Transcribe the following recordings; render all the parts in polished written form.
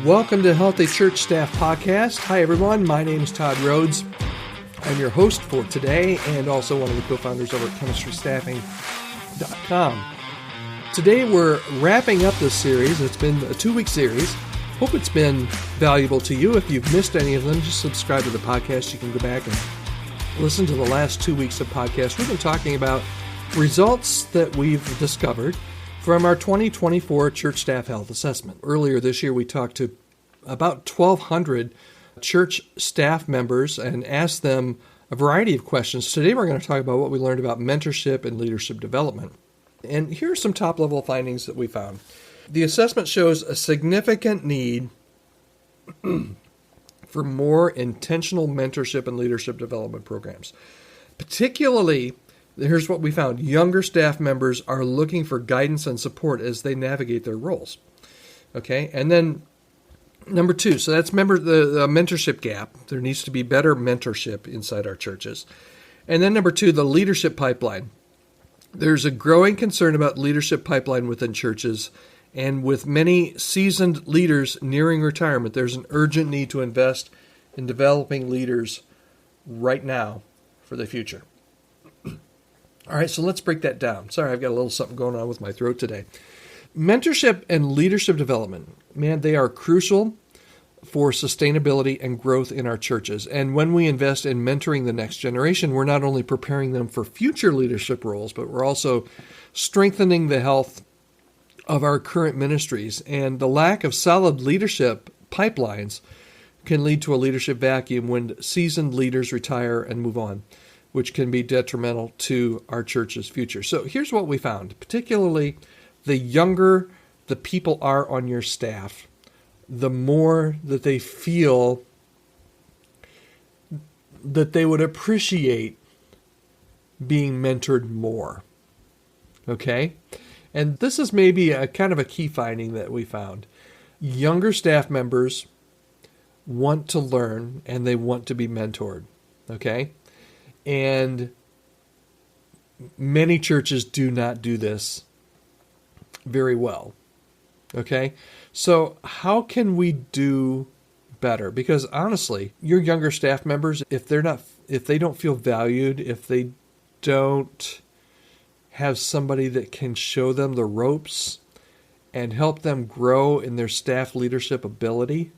Welcome to Healthy Church Staff Podcast. Hi, everyone. My name is Todd Rhoades. I'm your host for today and also one of the co-founders over at chemistrystaffing.com. Today, we're wrapping up this series. It's been a 2-week series. Hope it's been valuable to you. If you've missed any of them, just subscribe to the podcast. You can go back and listen to the last 2 weeks of podcast. We've been talking about results that we've discovered from our 2024 Church Staff Health Assessment. Earlier this year, we talked to about 1,200 church staff members and asked them a variety of questions. Today, we're going to talk about what we learned about mentorship and leadership development. And here are some top-level findings that we found. The assessment shows a significant need for more intentional mentorship and leadership development programs. Particularly, here's what we found. Younger staff members are looking for guidance and support as they navigate their roles. Okay, and then number 2, so that's the mentorship gap. There needs to be better mentorship inside our churches. And then number 2, the leadership pipeline. There's a growing concern about leadership pipeline within churches, and with many seasoned leaders nearing retirement, there's an urgent need to invest in developing leaders right now for the future. All right, so let's break that down. Sorry, I've got a little something going on with my throat today. Mentorship and leadership development, man, they are crucial for sustainability and growth in our churches. And when we invest in mentoring the next generation, we're not only preparing them for future leadership roles, but we're also strengthening the health of our current ministries. And the lack of solid leadership pipelines can lead to a leadership vacuum when seasoned leaders retire and move on, which can be detrimental to our church's future. So here's what we found. Particularly, the younger the people are on your staff, the more that they feel that they would appreciate being mentored more. Okay? And this is maybe a kind of a key finding that we found. Younger staff members want to learn and they want to be mentored. Okay? And many churches do not do this very well. Okay? So how can we do better? Because honestly, your younger staff members, if they don't feel valued, if they don't have somebody that can show them the ropes and help them grow in their staff leadership ability,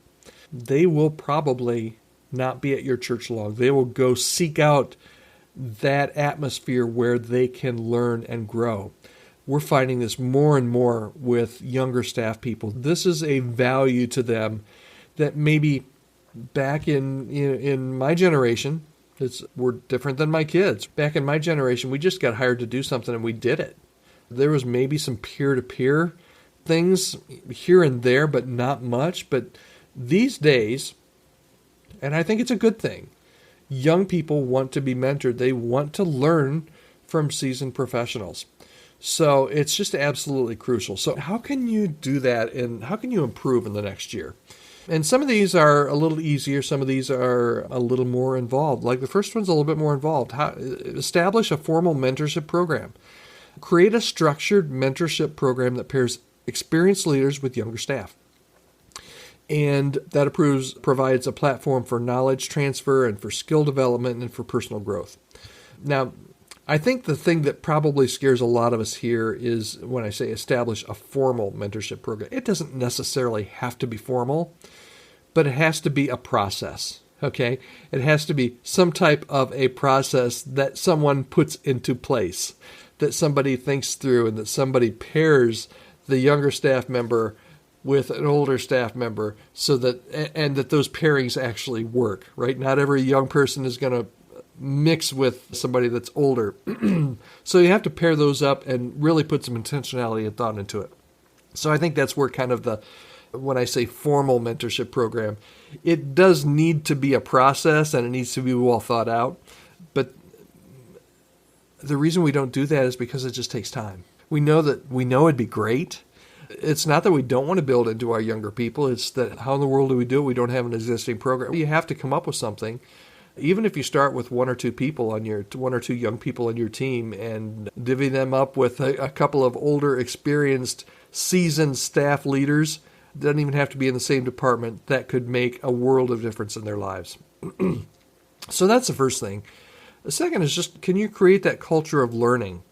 they will probably not be at your church long. They will go seek out that atmosphere where they can learn and grow. We're finding this more and more with younger staff people. This is a value to them that maybe back in my generation, we're different than my kids. Back in my generation, we just got hired to do something and we did it. There was maybe some peer-to-peer things here and there, but not much. But these days, and I think it's a good thing, young people want to be mentored. They want to learn from seasoned professionals. So it's just absolutely crucial. So how can you do that and how can you improve in the next year? And some of these are a little easier. Some of these are a little more involved. Like the first one's a little bit more involved. Establish a formal mentorship program. Create a structured mentorship program that pairs experienced leaders with younger staff. And that provides a platform for knowledge transfer and for skill development and for personal growth. Now, I think the thing that probably scares a lot of us here is when I say establish a formal mentorship program. It doesn't necessarily have to be formal, but it has to be a process, okay? It has to be some type of a process that someone puts into place, that somebody thinks through, and that somebody pairs the younger staff member with an older staff member so that those pairings actually work, right? Not every young person is going to mix with somebody that's older. So you have to pair those up and really put some intentionality and thought into it. So I think that's where kind of when I say formal mentorship program, it does need to be a process and it needs to be well thought out. But the reason we don't do that is because it just takes time. We know it'd be great. It's not that we don't want to build into our younger people. It's that how in the world do we do it? We don't have an existing program. You have to come up with something. Even if you start with one or two young people on your team and divvy them up with a couple of older, experienced, seasoned staff leaders, doesn't even have to be in the same department, that could make a world of difference in their lives. So that's the first thing. The second is just, can you create that culture of learning?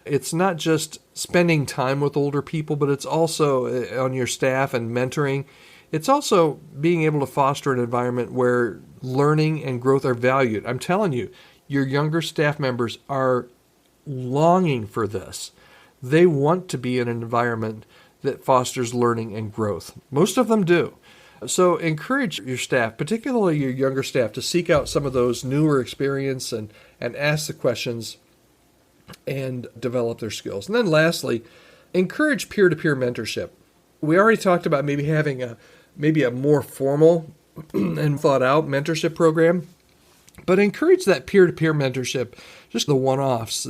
It's not just spending time with older people, but it's also on your staff and mentoring. It's also being able to foster an environment where learning and growth are valued. I'm telling you, your younger staff members are longing for this. They want to be in an environment that fosters learning and growth. Most of them do. So encourage your staff, particularly your younger staff, to seek out some of those newer experience and ask the questions and develop their skills. And then lastly, encourage peer-to-peer mentorship. We already talked about maybe having a more formal and thought-out mentorship program, but encourage that peer-to-peer mentorship, just the one-offs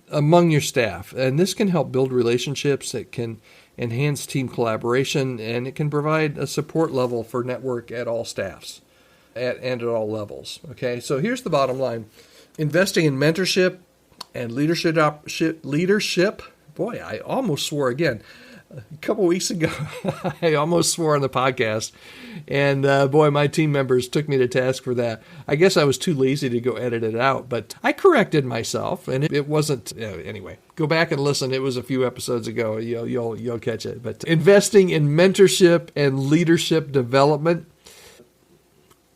among your staff. And this can help build relationships. It can enhance team collaboration, and it can provide a support level for network at all staffs and at all levels. Okay, so here's the bottom line. Investing in mentorship and leadership. Boy, I almost swore again. A couple weeks ago, I almost swore on the podcast, and boy, my team members took me to task for that. I guess I was too lazy to go edit it out, but I corrected myself, and it wasn't. Anyway, go back and listen. It was a few episodes ago. You'll catch it. But investing in mentorship and leadership development,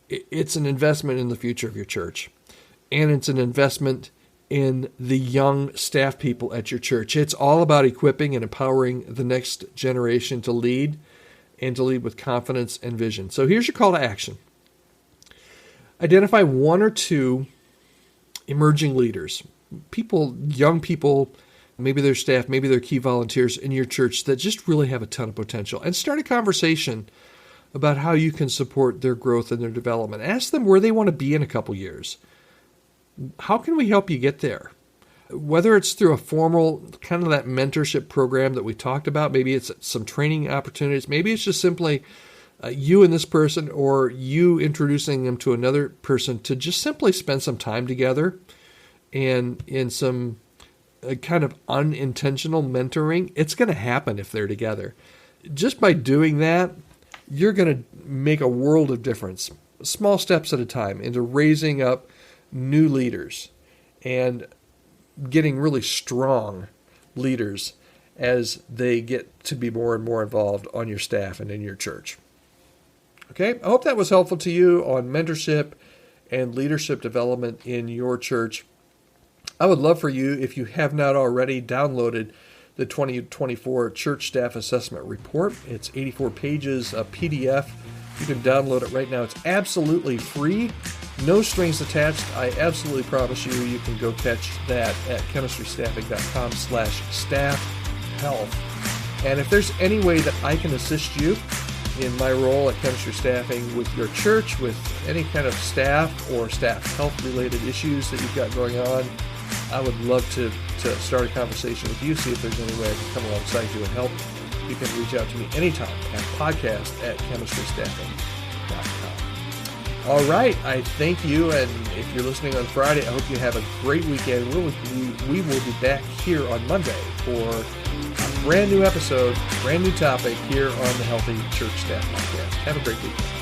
it's an investment in the future of your church, and it's an investment in the young staff people at your church. It's all about equipping and empowering the next generation to lead, and to lead with confidence and vision. So here's your call to action. Identify one or two emerging leaders, young people, maybe their staff, maybe they're key volunteers in your church that just really have a ton of potential, and start a conversation about how you can support their growth and their development. Ask them where they want to be in a couple years. How can we help you get there? Whether it's through a formal kind of that mentorship program that we talked about, maybe it's some training opportunities, maybe it's just simply you and this person, or you introducing them to another person to just simply spend some time together and in some kind of unintentional mentoring. It's going to happen if they're together. Just by doing that, you're going to make a world of difference, small steps at a time, into raising up new leaders and getting really strong leaders as they get to be more and more involved on your staff and in your church. Okay, I hope that was helpful to you on mentorship and leadership development in your church. I would love for you, if you have not already, downloaded the 2024 Church Staff Assessment Report. It's 84 pages, a PDF. You can download it right now. It's absolutely free. No strings attached. I absolutely promise you can go catch that at chemistrystaffing.com/staff health. And if there's any way that I can assist you in my role at Chemistry Staffing with your church, with any kind of staff or staff health related issues that you've got going on, I would love to start a conversation with you, see if there's any way I can come alongside you and help. You can reach out to me anytime at podcast@chemistrystaffing.com. All right, I thank you, and if you're listening on Friday, I hope you have a great weekend. We will be back here on Monday for a brand new episode, brand new topic here on the Healthy Church Staff Podcast. Have a great weekend.